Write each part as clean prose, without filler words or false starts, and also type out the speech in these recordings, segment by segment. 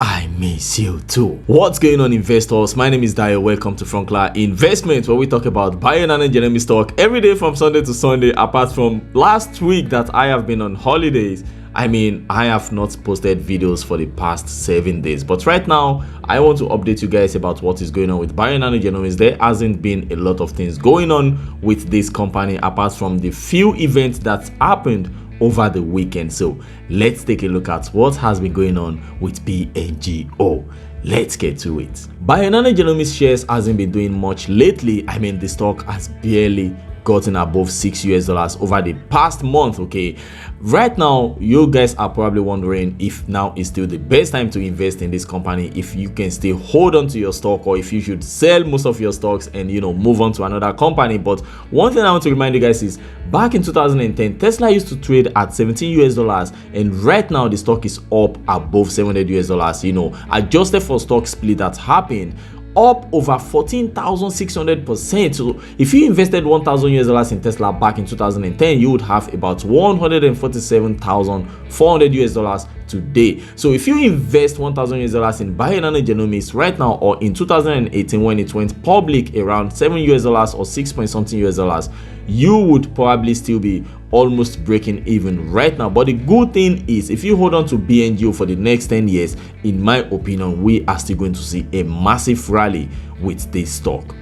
I miss you too. What's going on, investors? My name is Dayo. Welcome to Frunkla Investment, where we talk about bionano and genomics stock every day from Sunday to Sunday, apart from last week that I have been on holidays. I have not posted videos for the past 7 days, but right now I want to update you guys about what is going on with bionano genomics. There hasn't been a lot of things going on with this company apart from the few events that happened over the weekend. So let's take a look at what has been going on with BNGO. Let's get to it. Bionano genomics shares hasn't been doing much lately. The stock has barely gotten above $6 over the past month. Okay, right now you guys are probably wondering if now is still the best time to invest in this company, if you can still hold on to your stock, or if you should sell most of your stocks and move on to another company. But one thing I want to remind you guys is back in 2010 Tesla used to trade at $17, and right now the stock is up above $700. Adjusted for stock split that happened, up over 14,600%. So if you invested $1,000 in Tesla back in 2010, you would have about $147,400 today. So if you invest $1,000 in bionano genomics right now, or in 2018 when it went public around $7 or 6 point something US, you would probably still be almost breaking even right now. But the good thing is, if you hold on to BNGO for the next 10 years, in my opinion, we are still going to see a massive rally with this stock.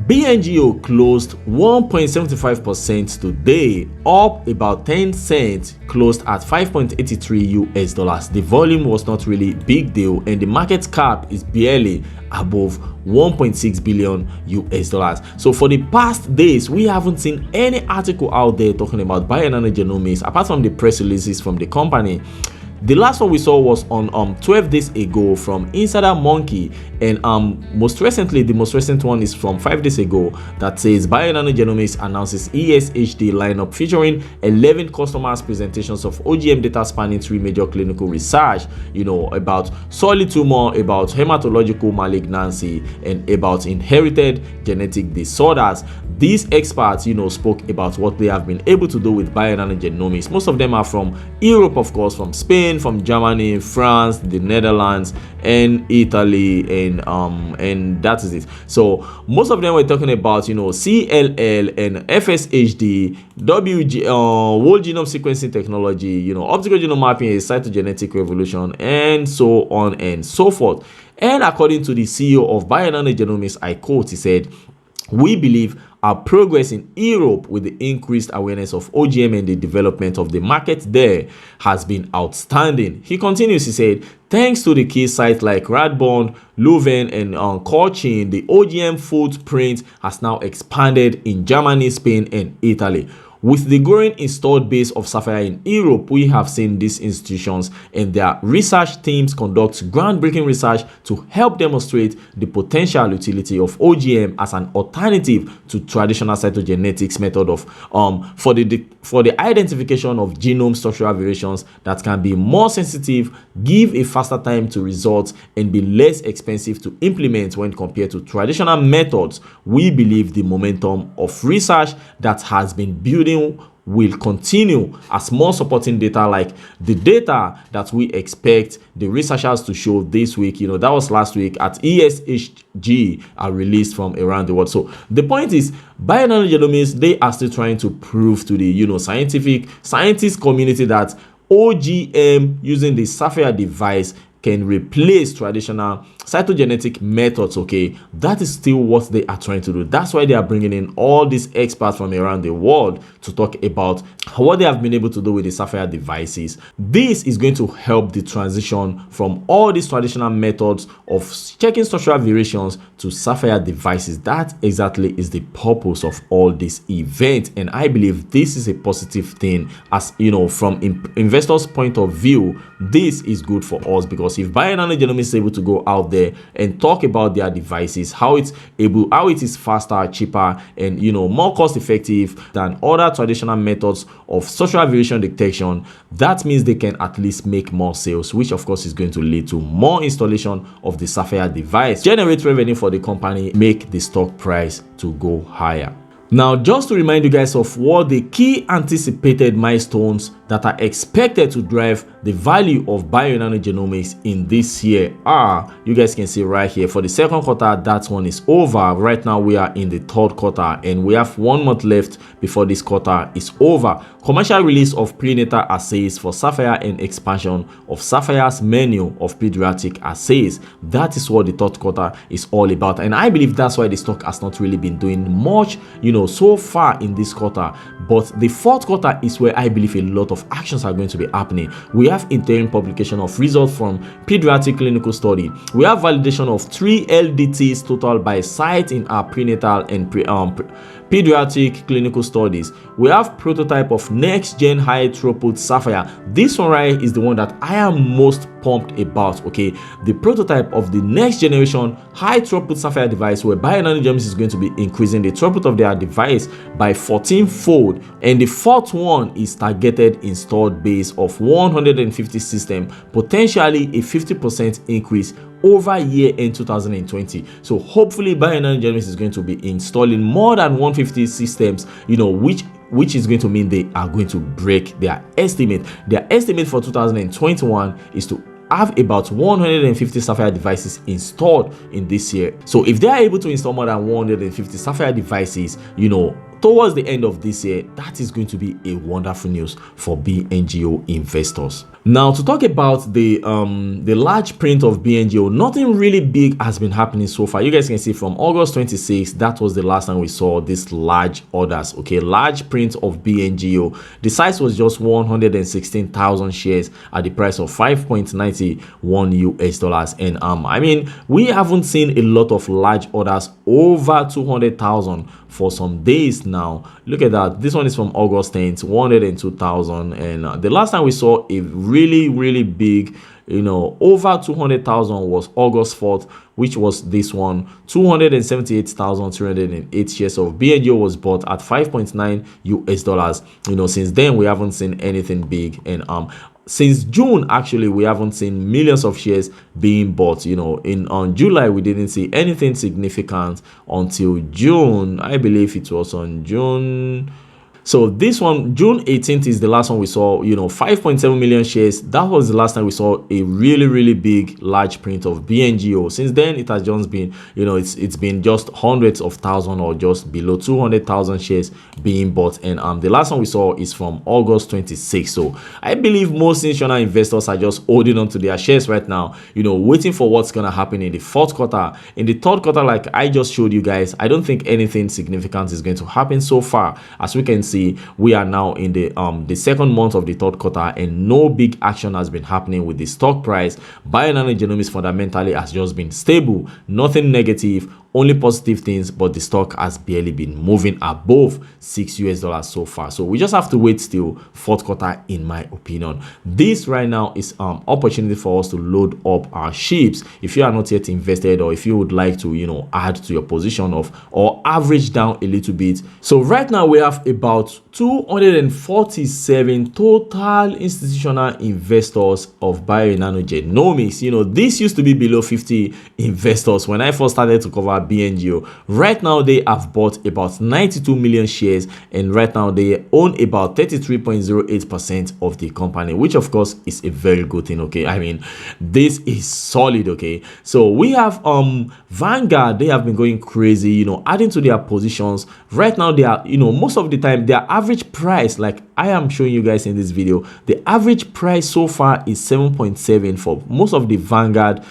BNGO closed 1.75% today, up about 10 cents, closed at $5.83. The volume was not really big deal, and the market cap is barely above $1.6 billion. So for the past days, we haven't seen any article out there talking about bionano genomics apart from the press releases from the company. The last one we saw was on 12 days ago from Insider Monkey, and most recent one is from 5 days ago that says bionano genomics announces ESHG lineup featuring 11 customers' presentations of OGM data spanning 3 major clinical research, about solid tumor, about hematological malignancy, and about inherited genetic disorders. These experts, spoke about what they have been able to do with bionano genomics. Most of them are from Europe, of course, from Spain, from Germany, France, the Netherlands, and Italy, and that is it. So most of them were talking about CLL and FSHD, whole genome sequencing technology, optical genome mapping, a cytogenetic revolution, and so on and so forth. And according to the CEO of bionano genomics, I quote, he said, "We believe our progress in Europe with the increased awareness of OGM and the development of the market there has been outstanding." He continues, he said, "Thanks to the key sites like Radbourne, Leuven, and Cochin, the OGM footprint has now expanded in Germany, Spain, and Italy. With the growing installed base of Sapphire in Europe, we have seen these institutions and their research teams conduct groundbreaking research to help demonstrate the potential utility of OGM as an alternative to traditional cytogenetics method of for the identification of genome structural variations that can be more sensitive, give a faster time to results, and be less expensive to implement when compared to traditional methods. We believe the momentum of research that has been building will continue as more supporting data like the data that we expect the researchers to show this week, that was last week at ESHG, are released from around the world." So the point is, bionano genomics, they are still trying to prove to the scientist community that OGM using the Sapphire device can replace traditional cytogenetic methods. Okay, that is still what they are trying to do. That's why they are bringing in all these experts from around the world to talk about what they have been able to do with the Sapphire devices. This is going to help the transition from all these traditional methods of checking structural variations to Sapphire devices. That exactly is the purpose of all this event, and I believe this is a positive thing. As from investors' point of view, this is good for us, because if bionano genomics is able to go out there and talk about their devices, how it is faster, cheaper, and more cost effective than other traditional methods of structural variation detection, that means they can at least make more sales, which of course is going to lead to more installation of the Sapphire device, generate revenue for the company, make the stock price to go higher. Now, just to remind you guys of what the key anticipated milestones that are expected to drive the value of bionano genomics in this year are, you guys can see right here, for the second quarter, that one is over. Right now we are in the third quarter and we have 1 month left before this quarter is over. Commercial release of prenatal assays for Sapphire and expansion of Sapphire's menu of pediatric assays. That is what the third quarter is all about, and I believe that's why the stock has not really been doing much, so far in this quarter. But the fourth quarter is where I believe a lot of actions are going to be happening. We have interim publication of results from pediatric clinical study. We have validation of 3 LDTs total by site in our prenatal and pediatric clinical studies. We have prototype of next gen high throughput Sapphire. This one right is the one that I am most pumped about. Okay, the prototype of the next generation high throughput Sapphire device, where bionano genomics is going to be increasing the throughput of their device by 14-fold. And the fourth one is targeted installed base of 150 system, potentially a 50% increase over year end 2020. So hopefully bionano genomics is going to be installing more than 150 systems, which is going to mean they are going to break their estimate. Their estimate for 2021 is to have about 150 Sapphire devices installed in this year. So if they are able to install more than 150 Sapphire devices, towards the end of this year, that is going to be a wonderful news for BNGO investors. Now, to talk about the large print of BNGO, nothing really big has been happening so far. You guys can see from August 26th, that was the last time we saw this large orders. Okay, large print of BNGO. The size was just 116,000 shares at the price of $5.91 US. And I mean, we haven't seen a lot of large orders over 200,000 for some days now. Look at that. This one is from August 10th, 102,000, and the last time we saw a really big, over 200,000 was August 4th, which was this one. 278,308 shares of BNGO was bought at $5.9 US. Since then we haven't seen anything big, and since June, actually, we haven't seen millions of shares being bought. On July, we didn't see anything significant until June. I believe it was on June. So this one, June 18th, is the last one we saw, 5.7 million shares. That was the last time we saw a really big large print of BNGO. Since then, it has just been, it's been just hundreds of thousands or just below 200,000 shares being bought. And the last one we saw is from August 26th. So I believe most institutional investors are just holding on to their shares right now, waiting for what's going to happen in the fourth quarter. In the third quarter, like I just showed you guys, I don't think anything significant is going to happen so far. As we can see, we are now in the second month of the third quarter, and no big action has been happening with the stock price. Bionano genomics fundamentally has just been stable, nothing negative, only positive things, but the stock has barely been moving above $6 US so far. So we just have to wait till fourth quarter, in my opinion. This right now is opportunity for us to load up our ships. If you are not yet invested, or if you would like to add to your position or average down a little bit. So right now we have about 247 total institutional investors of bionano genomics. This used to be below 50 investors when I first started to cover BNGO. Right now they have bought about 92 million shares, and right now they own about 33.08% of the company, which of course is a very good thing. Okay, I mean, this is solid. Okay, so we have Vanguard. They have been going crazy, adding to their positions. Right now they are, most of the time their average price, like I am showing you guys in this video, the average price so far is 7.7 for most of the Vanguard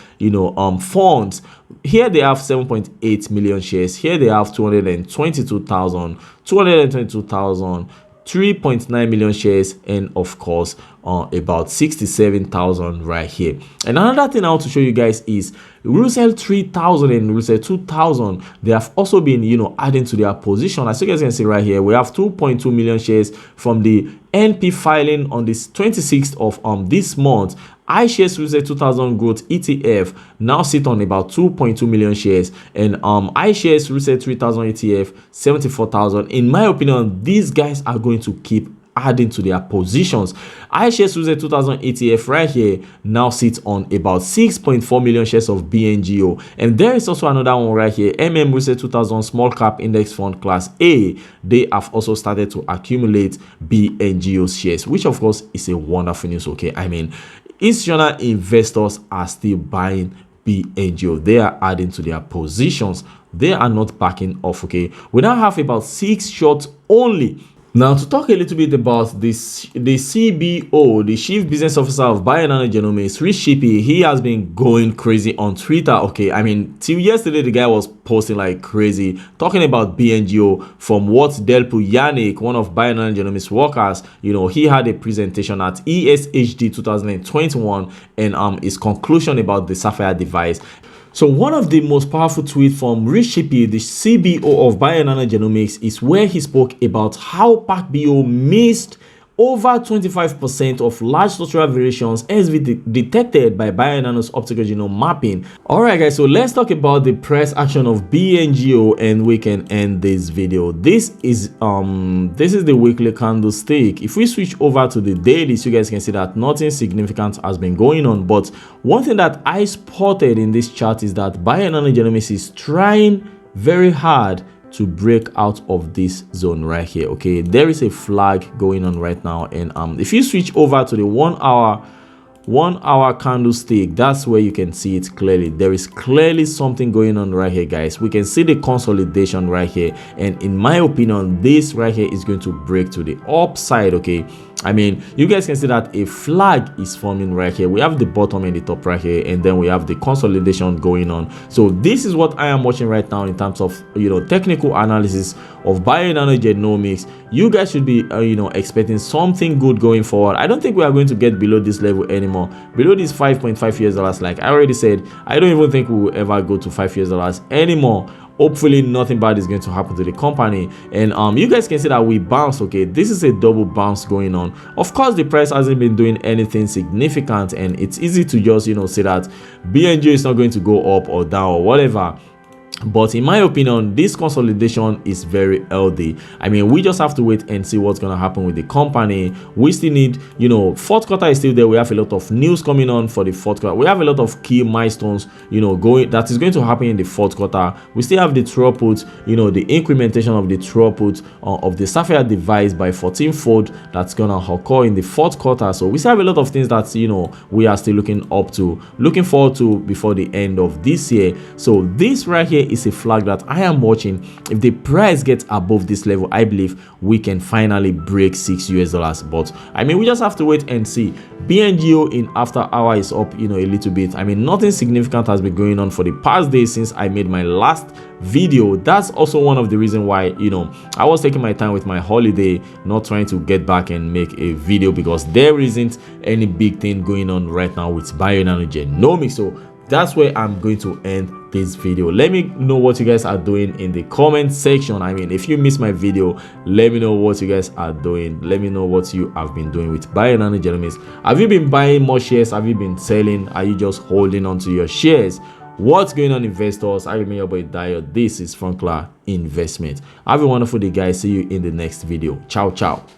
funds. Here they have 7.8 million shares. Here they have 222,000, 3.9 million shares, and of course about 67,000 right here. And another thing I want to show you guys is Russell 3000 and Russell 2000. They have also been adding to their position. As you guys can see right here, we have 2.2 million shares from the NP filing on this 26th of this month. iShares Russell 2000 Growth ETF now sit on about 2.2 million shares, and iShares Russell 3000 ETF 74,000. In my opinion, these guys are going to keep adding to their positions. iShares SUSE 2000 ETF right here now sits on about 6.4 million shares of BNGO, and there is also another one right here, SUSE 2000 Small Cap Index Fund Class A. They have also started to accumulate BNGO shares, which of course is a wonderful news. Okay, I mean, institutional investors are still buying BNGO. They are adding to their positions. They are not backing off. Okay, we now have about 6 shorts only. Now, to talk a little bit about this, the CBO, the Chief Business Officer of bionano Genomics, Rishipi, he has been going crazy on Twitter. Okay, I mean, till yesterday, the guy was posting like crazy, talking about BNGO. From what Delpu Yannick, one of bionano Genomics workers, you know, he had a presentation at ESHG 2021, and his conclusion about the Sapphire device. So one of the most powerful tweets from Rishipi, the CBO of bionano Genomics, is where he spoke about how PAC-BO missed over 25% of large structural variations as detected by bionano's optical genome mapping. Alright guys, so let's talk about the price action of BNGO and we can end this video. This is the weekly candlestick. If we switch over to the dailies, you guys can see that nothing significant has been going on, but one thing that I spotted in this chart is that bionano Genomics is trying very hard to break out of this zone right here. Okay, there is a flag going on right now, and if you switch over to the 1 hour candlestick, that's where you can see it clearly. There is clearly something going on right here, guys. We can see the consolidation right here, and in my opinion, this right here is going to break to the upside. Okay, I mean, you guys can see that a flag is forming right here. We have the bottom and the top right here, and then we have the consolidation going on. So this is what I am watching right now in terms of, you know, technical analysis of bionano Genomics. You guys should be you know, expecting something good going forward. I don't think we are going to get below this level anymore, below this $5.5 like I already said. I don't even think we will ever go to $5 anymore. Hopefully nothing bad is going to happen to the company, and you guys can see that we bounce. Okay, this is a double bounce going on. Of course, the price hasn't been doing anything significant, and it's easy to just, you know, say that BNGO is not going to go up or down or whatever. But in my opinion, this consolidation is very healthy. I mean, we just have to wait and see what's going to happen with the company. We still need, you know, fourth quarter is still there. We have a lot of news coming on for the fourth quarter. We have a lot of key milestones, you know, that is going to happen in the fourth quarter. We still have the throughput, you know, the incrementation of the throughput of the Sapphire device by 14-fold that's going to occur in the fourth quarter. So we still have a lot of things that, you know, we are still looking forward to before the end of this year. So this right here is a flag that I am watching. If the price gets above this level, I believe we can finally break $6. But I mean, we just have to wait and see. BNGO in after hour is up, you know, a little bit. I mean, nothing significant has been going on for the past days since I made my last video. That's also one of the reasons why, you know, I was taking my time with my holiday, not trying to get back and make a video, because there isn't any big thing going on right now with bionano Genomics. So that's where I'm going to end this video. Let me know what you guys are doing in the comment section. I mean, if you missed my video, let me know what you guys are doing. Let me know what you have been doing with bionano Genomics. Have you been buying more shares? Have you been selling? Are you just holding on to your shares? What's going on, investors? I remain your boy Dayo. This is Frunkla Investment. Have a wonderful day, guys. See you in the next video. Ciao, ciao.